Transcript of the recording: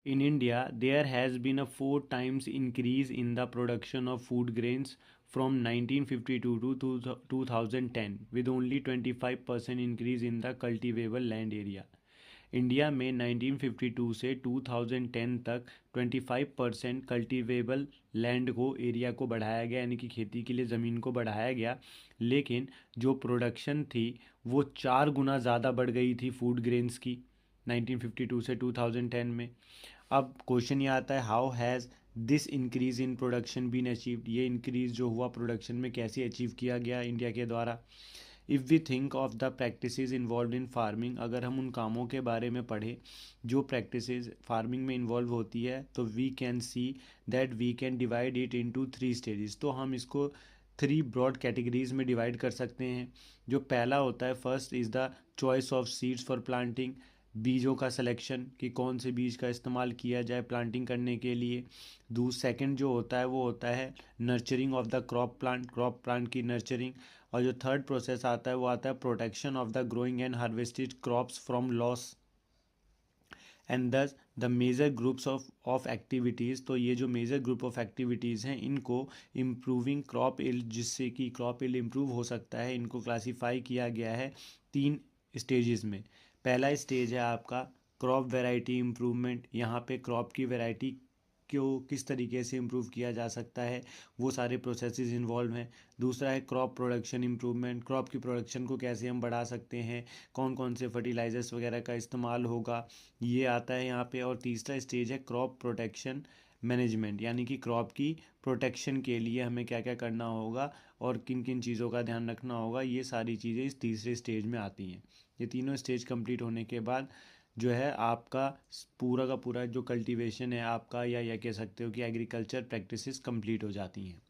In India, there has been a 4 times increase in the production of food grains from 1952 to 2010, with only 25% increase in the cultivable land area. India में 1952 से 2010 तक 25% cultivable land को area को बढ़ाया गया, यानी कि खेती के लिए ज़मीन को बढ़ाया गया। लेकिन जो प्रोडक्शन थी वो 4 गुना ज़्यादा बढ़ गई थी फूड ग्रेन्स की 1952 से 2010 में। अब क्वेश्चन ये आता है, how has this increase in production been achieved, ये इंक्रीज जो हुआ प्रोडक्शन में कैसे अचीव किया गया इंडिया के द्वारा। If we think of the practices involve in farming, अगर हम उन कामों के बारे में पढ़ें जो प्रैक्टिसेस फार्मिंग में इन्वॉल्व होती है, तो we can see that we can divide it into 3 stages. तो हम इसको 3 ब्रॉड कैटेगरीज में डिवाइड कर सकते हैं। जो पहला होता है, first is the choice of seeds for planting, बीजों का सिलेक्शन कि कौन से बीज का इस्तेमाल किया जाए प्लांटिंग करने के लिए। सेकंड जो होता है वो होता है nurturing of the crop plant की नर्चरिंग। और जो थर्ड प्रोसेस आता है वो आता है protection of the growing and harvested crops from loss and thus the major groups of activities. तो ये जो मेजर ग्रुप ऑफ एक्टिविटीज़ हैं इनको इम्प्रूविंग क्रॉप इल्ड, जिससे कि क्रॉप इल्ड इम्प्रूव हो सकता है, इनको क्लासीफाई किया गया है 3 स्टेजेस में। पहला स्टेज है आपका क्रॉप वैरायटी इम्प्रूवमेंट, यहाँ पे क्रॉप की वैरायटी को किस तरीके से इम्प्रूव किया जा सकता है वो सारे प्रोसेसेस इन्वॉल्व हैं। दूसरा है क्रॉप प्रोडक्शन इम्प्रूवमेंट, क्रॉप की प्रोडक्शन को कैसे हम बढ़ा सकते हैं, कौन कौन से फर्टिलाइजर्स वगैरह का इस्तेमाल होगा, ये आता है यहाँ पे। और तीसरा स्टेज है क्रॉप प्रोटेक्शन मैनेजमेंट, यानी कि क्रॉप की प्रोटेक्शन के लिए हमें क्या क्या करना होगा और किन किन चीज़ों का ध्यान रखना होगा, ये सारी चीज़ें इस तीसरे स्टेज में आती हैं। ये तीनों स्टेज कंप्लीट होने के बाद जो है आपका पूरा का पूरा जो कल्टीवेशन है आपका, या कह सकते हो कि एग्रीकल्चर प्रैक्टिसेस कंप्लीट हो जाती हैं।